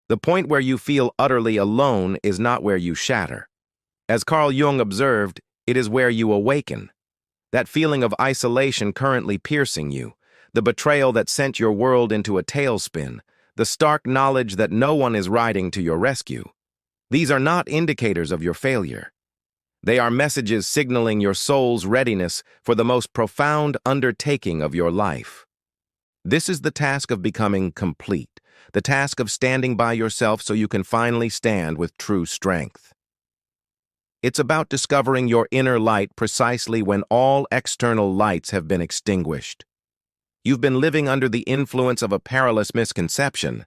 The point where you feel utterly alone is not where you shatter. As Carl Jung observed, it is where you awaken. That feeling of isolation currently piercing you, the betrayal that sent your world into a tailspin, the stark knowledge that no one is riding to your rescue. These are not indicators of your failure. They are messages signaling your soul's readiness for the most profound undertaking of your life. This is the task of becoming complete, the task of standing by yourself so you can finally stand with true strength. It's about discovering your inner light precisely when all external lights have been extinguished. You've been living under the influence of a perilous misconception,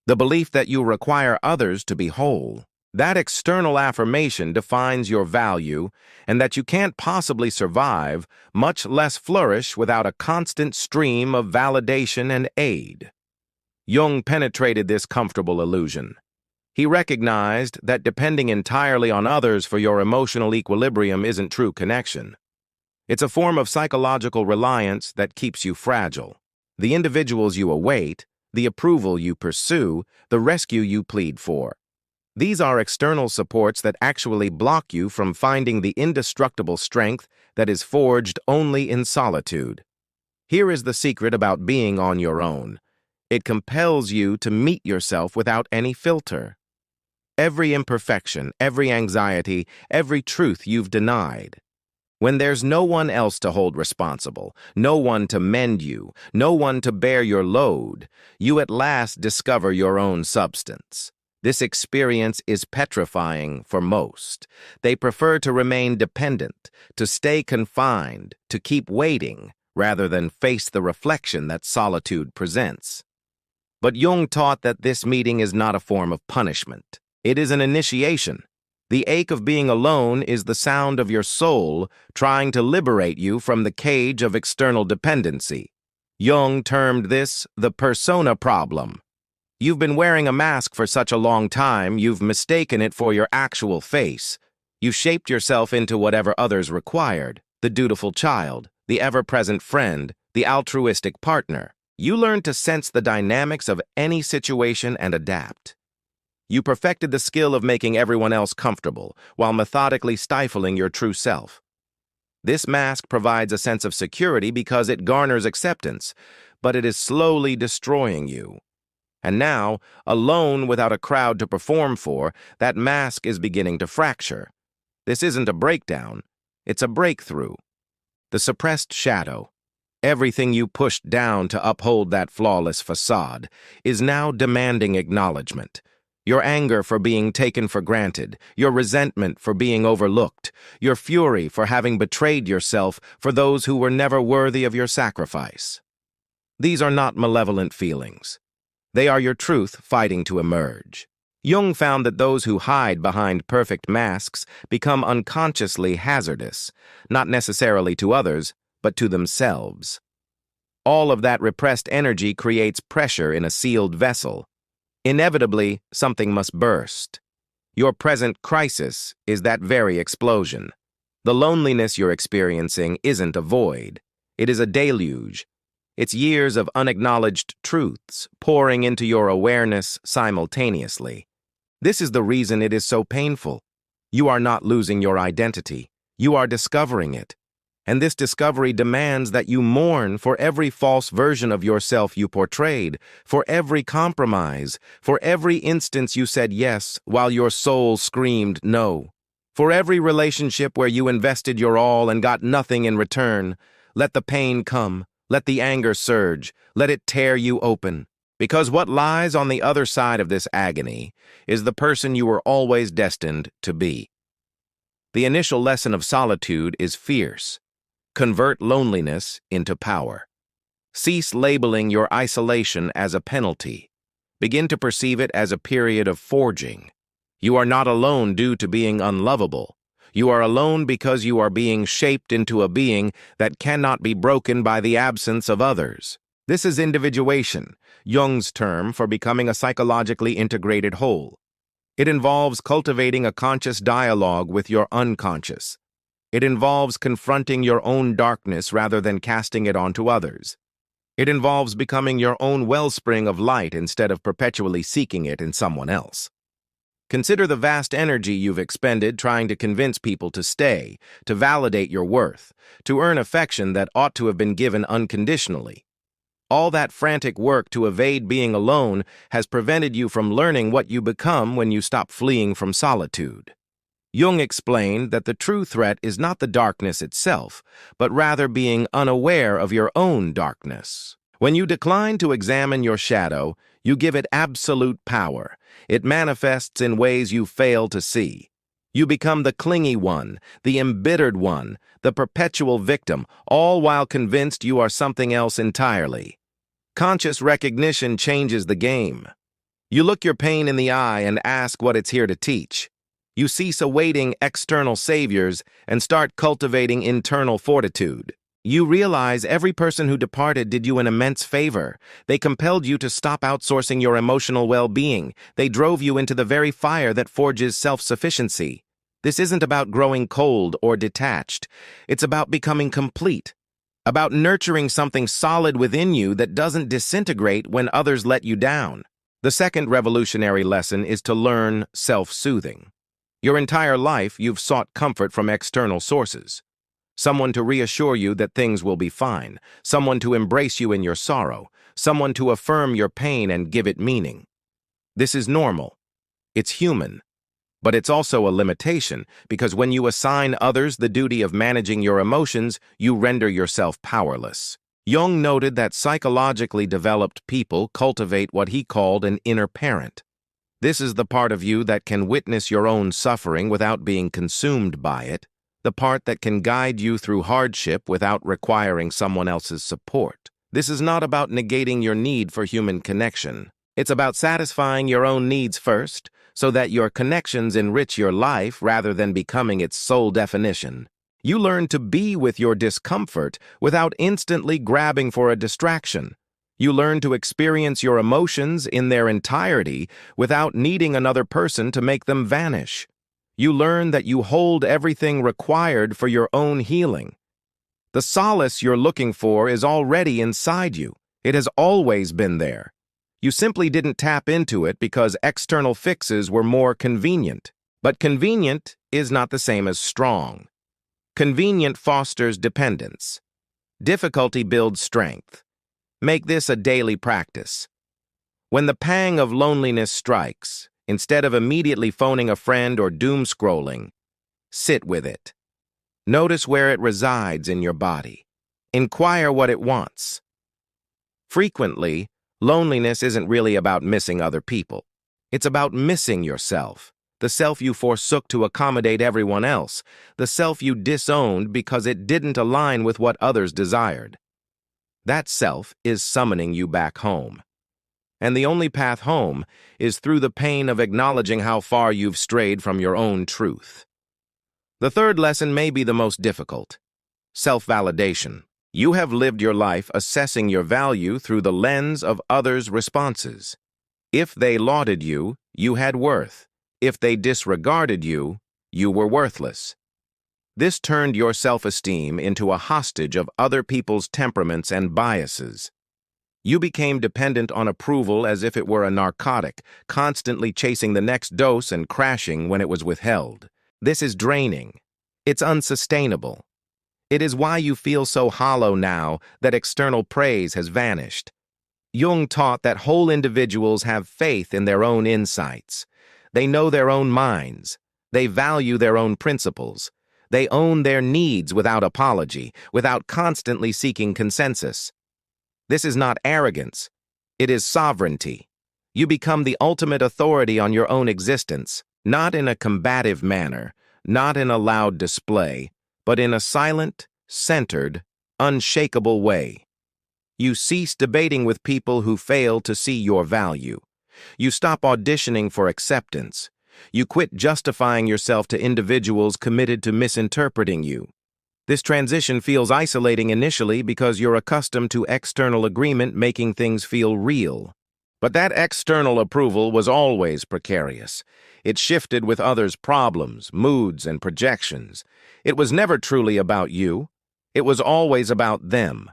the belief that you require others to be whole. That external affirmation defines your value and that you can't possibly survive, much less flourish, without a constant stream of validation and aid. Jung penetrated this comfortable illusion. He recognized that depending entirely on others for your emotional equilibrium isn't true connection. It's a form of psychological reliance that keeps you fragile. The individuals you await, the approval you pursue, the rescue you plead for. These are external supports that actually block you from finding the indestructible strength that is forged only in solitude. Here is the secret about being on your own. It compels you to meet yourself without any filter. Every imperfection, every anxiety, every truth you've denied. When there's no one else to hold responsible, no one to mend you, no one to bear your load, you at last discover your own substance. This experience is petrifying for most. They prefer to remain dependent, to stay confined, to keep waiting, rather than face the reflection that solitude presents. But Jung taught that this meeting is not a form of punishment. It is an initiation. The ache of being alone is the sound of your soul trying to liberate you from the cage of external dependency. Jung termed this the persona problem. You've been wearing a mask for such a long time, you've mistaken it for your actual face. You shaped yourself into whatever others required, the dutiful child, the ever-present friend, the altruistic partner. You learned to sense the dynamics of any situation and adapt. You perfected the skill of making everyone else comfortable, while methodically stifling your true self. This mask provides a sense of security because it garners acceptance, but it is slowly destroying you. And now, alone without a crowd to perform for, that mask is beginning to fracture. This isn't a breakdown, it's a breakthrough. The suppressed shadow, everything you pushed down to uphold that flawless facade, is now demanding acknowledgement. Your anger for being taken for granted, your resentment for being overlooked, your fury for having betrayed yourself for those who were never worthy of your sacrifice. These are not malevolent feelings. They are your truth fighting to emerge. Jung found that those who hide behind perfect masks become unconsciously hazardous, not necessarily to others, but to themselves. All of that repressed energy creates pressure in a sealed vessel. Inevitably, something must burst. Your present crisis is that very explosion. The loneliness you're experiencing isn't a void. It is a deluge. It's years of unacknowledged truths pouring into your awareness simultaneously. This is the reason it is so painful. You are not losing your identity. You are discovering it. And this discovery demands that you mourn for every false version of yourself you portrayed, for every compromise, for every instance you said yes while your soul screamed no, for every relationship where you invested your all and got nothing in return. Let the pain come, let the anger surge, let it tear you open. Because what lies on the other side of this agony is the person you were always destined to be. The initial lesson of solitude is fierce. Convert loneliness into power. Cease labeling your isolation as a penalty. Begin to perceive it as a period of forging. You are not alone due to being unlovable. You are alone because you are being shaped into a being that cannot be broken by the absence of others. This is individuation, Jung's term for becoming a psychologically integrated whole. It involves cultivating a conscious dialogue with your unconscious. It involves confronting your own darkness rather than casting it onto others. It involves becoming your own wellspring of light instead of perpetually seeking it in someone else. Consider the vast energy you've expended trying to convince people to stay, to validate your worth, to earn affection that ought to have been given unconditionally. All that frantic work to evade being alone has prevented you from learning what you become when you stop fleeing from solitude. Jung explained that the true threat is not the darkness itself, but rather being unaware of your own darkness. When you decline to examine your shadow, you give it absolute power. It manifests in ways you fail to see. You become the clingy one, the embittered one, the perpetual victim, all while convinced you are something else entirely. Conscious recognition changes the game. You look your pain in the eye and ask what it's here to teach. You cease awaiting external saviors and start cultivating internal fortitude. You realize every person who departed did you an immense favor. They compelled you to stop outsourcing your emotional well-being. They drove you into the very fire that forges self-sufficiency. This isn't about growing cold or detached. It's about becoming complete, about nurturing something solid within you that doesn't disintegrate when others let you down. The second revolutionary lesson is to learn self-soothing. Your entire life, you've sought comfort from external sources. Someone to reassure you that things will be fine, someone to embrace you in your sorrow, someone to affirm your pain and give it meaning. This is normal. It's human. But it's also a limitation, because when you assign others the duty of managing your emotions, you render yourself powerless. Jung noted that psychologically developed people cultivate what he called an inner parent. This is the part of you that can witness your own suffering without being consumed by it, the part that can guide you through hardship without requiring someone else's support. This is not about negating your need for human connection. It's about satisfying your own needs first, so that your connections enrich your life rather than becoming its sole definition. You learn to be with your discomfort without instantly grabbing for a distraction. You learn to experience your emotions in their entirety without needing another person to make them vanish. You learn that you hold everything required for your own healing. The solace you're looking for is already inside you. It has always been there. You simply didn't tap into it because external fixes were more convenient. But convenient is not the same as strong. Convenient fosters dependence. Difficulty builds strength. Make this a daily practice. When the pang of loneliness strikes, instead of immediately phoning a friend or doom-scrolling, sit with it. Notice where it resides in your body. Inquire what it wants. Frequently, loneliness isn't really about missing other people. It's about missing yourself, the self you forsook to accommodate everyone else, the self you disowned because it didn't align with what others desired. That self is summoning you back home. And the only path home is through the pain of acknowledging how far you've strayed from your own truth. The third lesson may be the most difficult. Self-validation. You have lived your life assessing your value through the lens of others' responses. If they lauded you, you had worth. If they disregarded you, you were worthless. This turned your self-esteem into a hostage of other people's temperaments and biases. You became dependent on approval as if it were a narcotic, constantly chasing the next dose and crashing when it was withheld. This is draining. It's unsustainable. It is why you feel so hollow now that external praise has vanished. Jung taught that whole individuals have faith in their own insights. They know their own minds. They value their own principles. They own their needs without apology, without constantly seeking consensus. This is not arrogance. It is sovereignty. You become the ultimate authority on your own existence, not in a combative manner, not in a loud display, but in a silent, centered, unshakable way. You cease debating with people who fail to see your value. You stop auditioning for acceptance. You quit justifying yourself to individuals committed to misinterpreting you. This transition feels isolating initially because you're accustomed to external agreement making things feel real. But that external approval was always precarious. It shifted with others' problems, moods, and projections. It was never truly about you. It was always about them.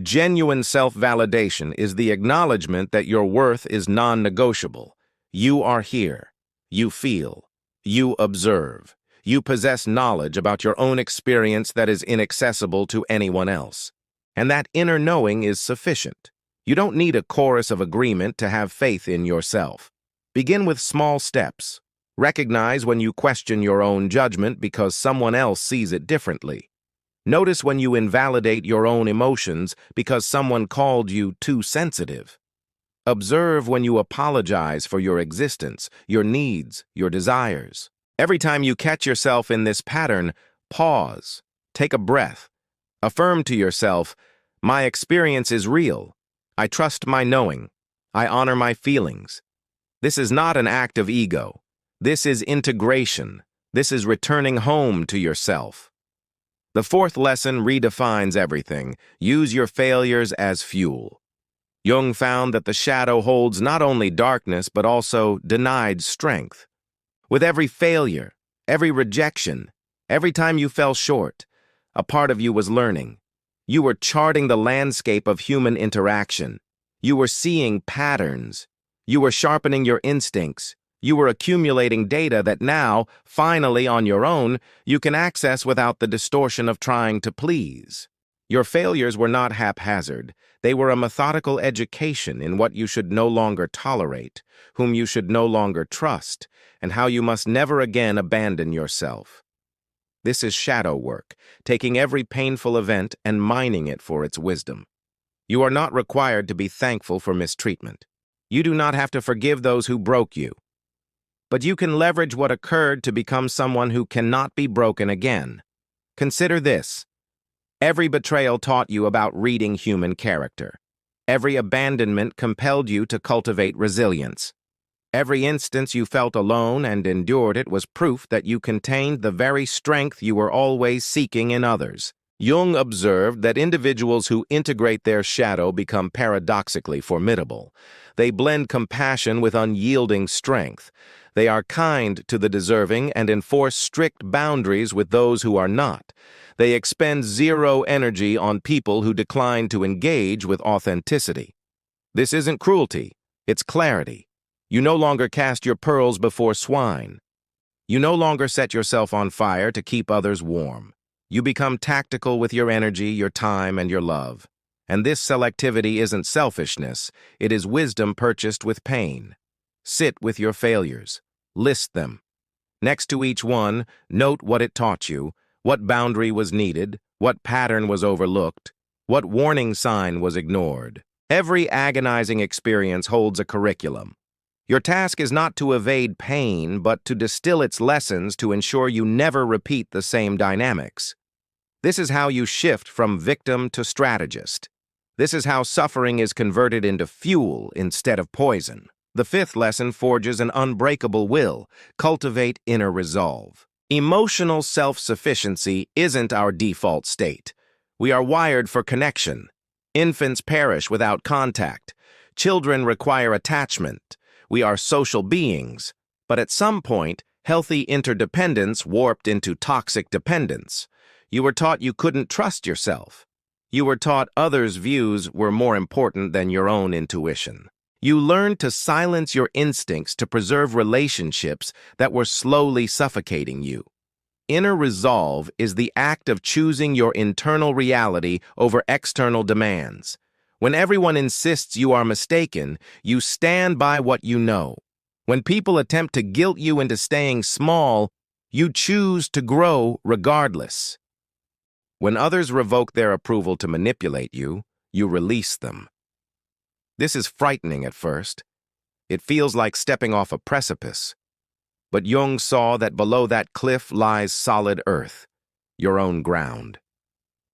Genuine self-validation is the acknowledgement that your worth is non-negotiable. You are here. You feel. You observe. You possess knowledge about your own experience that is inaccessible to anyone else. And that inner knowing is sufficient. You don't need a chorus of agreement to have faith in yourself. Begin with small steps. Recognize when you question your own judgment because someone else sees it differently. Notice when you invalidate your own emotions because someone called you too sensitive. Observe when you apologize for your existence, your needs, your desires. Every time you catch yourself in this pattern, pause, take a breath. Affirm to yourself, my experience is real. I trust my knowing. I honor my feelings. This is not an act of ego. This is integration. This is returning home to yourself. The fourth lesson redefines everything. Use your failures as fuel. Jung found that the shadow holds not only darkness but also denied strength. With every failure, every rejection, every time you fell short, a part of you was learning. You were charting the landscape of human interaction. You were seeing patterns. You were sharpening your instincts. You were accumulating data that now, finally on your own, you can access without the distortion of trying to please. Your failures were not haphazard. They were a methodical education in what you should no longer tolerate, whom you should no longer trust, and how you must never again abandon yourself. This is shadow work, taking every painful event and mining it for its wisdom. You are not required to be thankful for mistreatment. You do not have to forgive those who broke you. But you can leverage what occurred to become someone who cannot be broken again. Consider this. Every betrayal taught you about reading human character. Every abandonment compelled you to cultivate resilience. Every instance you felt alone and endured it was proof that you contained the very strength you were always seeking in others. Jung observed that individuals who integrate their shadow become paradoxically formidable. They blend compassion with unyielding strength. They are kind to the deserving and enforce strict boundaries with those who are not. They expend zero energy on people who decline to engage with authenticity. This isn't cruelty, it's clarity. You no longer cast your pearls before swine. You no longer set yourself on fire to keep others warm. You become tactical with your energy, your time, and your love. And this selectivity isn't selfishness, it is wisdom purchased with pain. Sit with your failures. List them. Next to each one, note what it taught you, what boundary was needed, what pattern was overlooked, what warning sign was ignored. Every agonizing experience holds a curriculum. Your task is not to evade pain, but to distill its lessons to ensure you never repeat the same dynamics. This is how you shift from victim to strategist. This is how suffering is converted into fuel instead of poison. The fifth lesson forges an unbreakable will. Cultivate inner resolve. Emotional self-sufficiency isn't our default state. We are wired for connection. Infants perish without contact. Children require attachment. We are social beings. But at some point, healthy interdependence warped into toxic dependence. You were taught you couldn't trust yourself. You were taught others' views were more important than your own intuition. You learned to silence your instincts to preserve relationships that were slowly suffocating you. Inner resolve is the act of choosing your internal reality over external demands. When everyone insists you are mistaken, you stand by what you know. When people attempt to guilt you into staying small, you choose to grow regardless. When others revoke their approval to manipulate you, you release them. This is frightening at first. It feels like stepping off a precipice. But Jung saw that below that cliff lies solid earth, your own ground.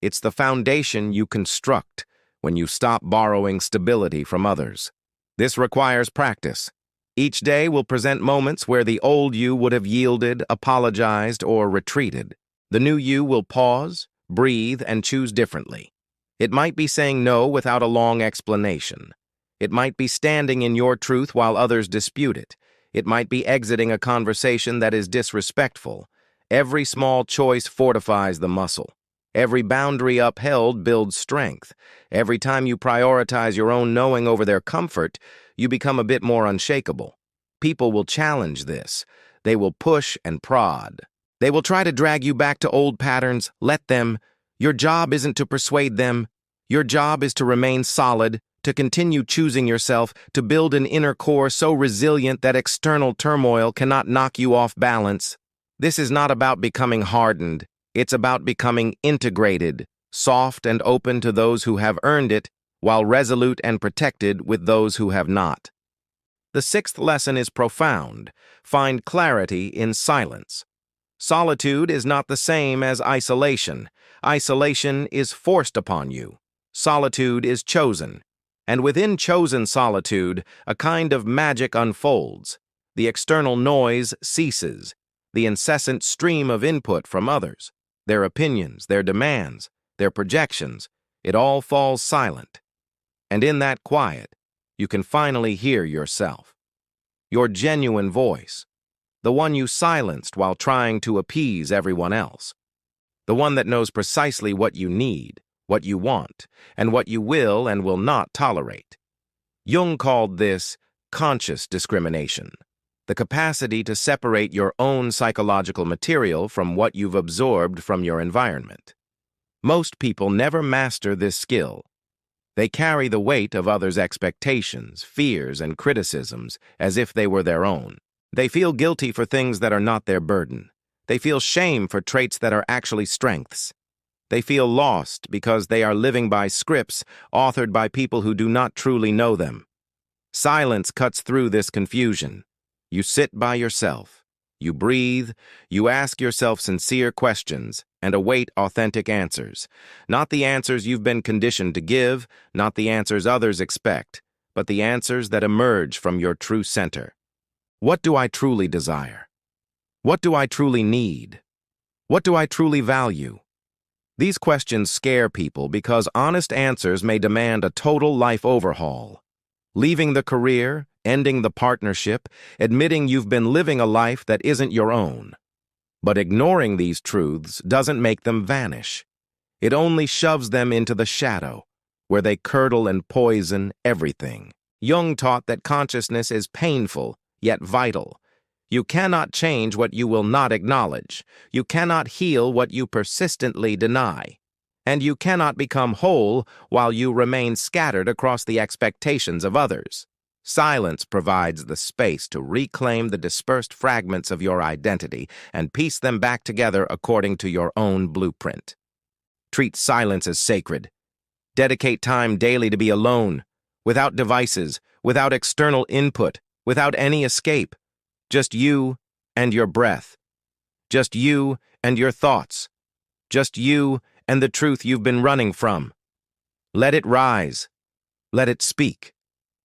It's the foundation you construct when you stop borrowing stability from others. This requires practice. Each day will present moments where the old you would have yielded, apologized, or retreated. The new you will pause, breathe, and choose differently. It might be saying no without a long explanation. It might be standing in your truth while others dispute it. It might be exiting a conversation that is disrespectful. Every small choice fortifies the muscle. Every boundary upheld builds strength. Every time you prioritize your own knowing over their comfort, you become a bit more unshakable. People will challenge this. They will push and prod. They will try to drag you back to old patterns. Let them. Your job isn't to persuade them. Your job is to remain solid, to continue choosing yourself, to build an inner core so resilient that external turmoil cannot knock you off balance. This is not about becoming hardened. It's about becoming integrated, soft and open to those who have earned it, while resolute and protected with those who have not. The sixth lesson is profound. Find clarity in silence. Solitude is not the same as isolation. Isolation is forced upon you. Solitude is chosen. And within chosen solitude, a kind of magic unfolds. The external noise ceases. The incessant stream of input from others, their opinions, their demands, their projections, it all falls silent. And in that quiet, you can finally hear yourself. Your genuine voice. The one you silenced while trying to appease everyone else. The one that knows precisely what you need, what you want, and what you will and will not tolerate. Jung called this conscious discrimination, the capacity to separate your own psychological material from what you've absorbed from your environment. Most people never master this skill. They carry the weight of others' expectations, fears, and criticisms as if they were their own. They feel guilty for things that are not their burden. They feel shame for traits that are actually strengths. They feel lost because they are living by scripts authored by people who do not truly know them. Silence cuts through this confusion. You sit by yourself. You breathe. You ask yourself sincere questions and await authentic answers. Not the answers you've been conditioned to give, not the answers others expect, but the answers that emerge from your true center. What do I truly desire? What do I truly need? What do I truly value? These questions scare people because honest answers may demand a total life overhaul. Leaving the career, ending the partnership, admitting you've been living a life that isn't your own. But ignoring these truths doesn't make them vanish. It only shoves them into the shadow, where they curdle and poison everything. Jung taught that consciousness is painful, yet vital. You cannot change what you will not acknowledge. You cannot heal what you persistently deny. And you cannot become whole while you remain scattered across the expectations of others. Silence provides the space to reclaim the dispersed fragments of your identity and piece them back together according to your own blueprint. Treat silence as sacred. Dedicate time daily to be alone, without devices, without external input, without any escape. Just you and your breath. Just you and your thoughts. Just you and the truth you've been running from. Let it rise. Let it speak.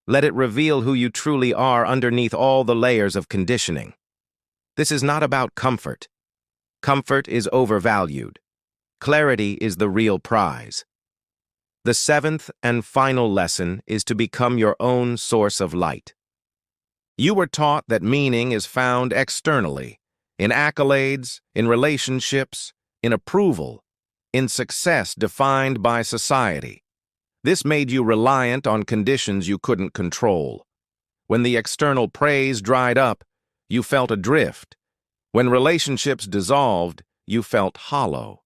Let it reveal who you truly are underneath all the layers of conditioning. This is not about comfort. Comfort is overvalued. Clarity is the real prize. The seventh and final lesson is to become your own source of light. You were taught that meaning is found externally, in accolades, in relationships, in approval, in success defined by society. This made you reliant on conditions you couldn't control. When the external praise dried up, you felt adrift. When relationships dissolved, you felt hollow.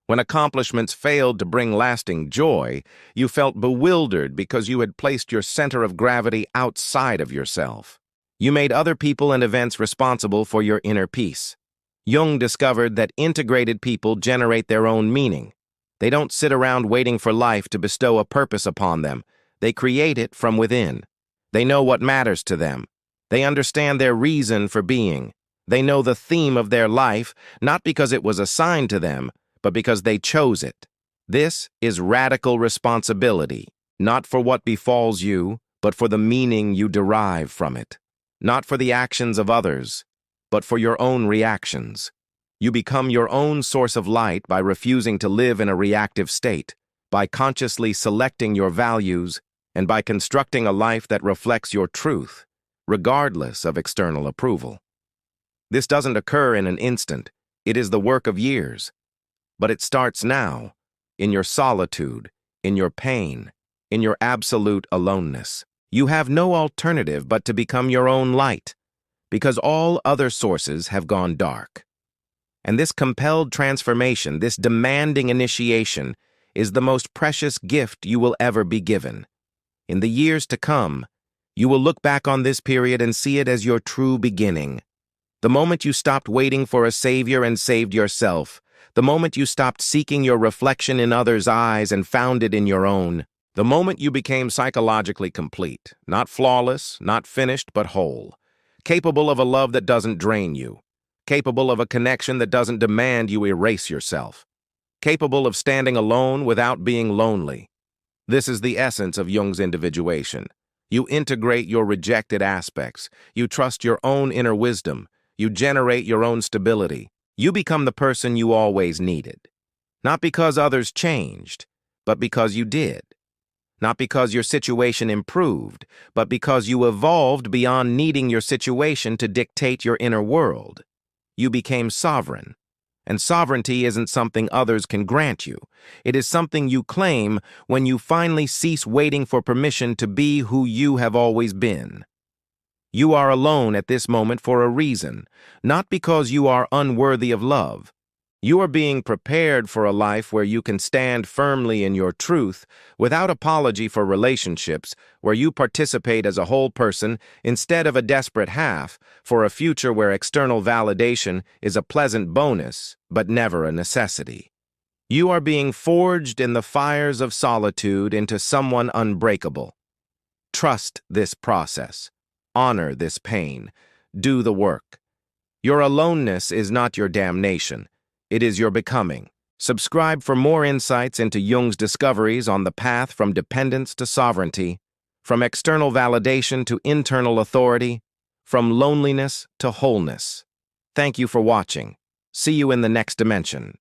When accomplishments failed to bring lasting joy, you felt bewildered because you had placed your center of gravity outside of yourself. You made other people and events responsible for your inner peace. Jung discovered that integrated people generate their own meaning. They don't sit around waiting for life to bestow a purpose upon them. They create it from within. They know what matters to them. They understand their reason for being. They know the theme of their life, not because it was assigned to them, but because they chose it. This is radical responsibility, not for what befalls you, but for the meaning you derive from it. Not for the actions of others, but for your own reactions. You become your own source of light by refusing to live in a reactive state, by consciously selecting your values, and by constructing a life that reflects your truth, regardless of external approval. This doesn't occur in an instant. It is the work of years. But it starts now, in your solitude, in your pain, in your absolute aloneness. You have no alternative but to become your own light, because all other sources have gone dark. And this compelled transformation, this demanding initiation, is the most precious gift you will ever be given. In the years to come, you will look back on this period and see it as your true beginning. The moment you stopped waiting for a savior and saved yourself, the moment you stopped seeking your reflection in others' eyes and found it in your own, the moment you became psychologically complete, not flawless, not finished, but whole, capable of a love that doesn't drain you, capable of a connection that doesn't demand you erase yourself, capable of standing alone without being lonely. This is the essence of Jung's individuation. You integrate your rejected aspects. You trust your own inner wisdom. You generate your own stability. You become the person you always needed. Not because others changed, but because you did. Not because your situation improved, but because you evolved beyond needing your situation to dictate your inner world. You became sovereign. And sovereignty isn't something others can grant you. It is something you claim when you finally cease waiting for permission to be who you have always been. You are alone at this moment for a reason, not because you are unworthy of love. You are being prepared for a life where you can stand firmly in your truth without apology for relationships, where you participate as a whole person instead of a desperate half, for a future where external validation is a pleasant bonus but never a necessity. You are being forged in the fires of solitude into someone unbreakable. Trust this process. Honor this pain. Do the work. Your aloneness is not your damnation. It is your becoming. Subscribe for more insights into Jung's discoveries on the path from dependence to sovereignty, from external validation to internal authority, from loneliness to wholeness. Thank you for watching. See you in the next dimension.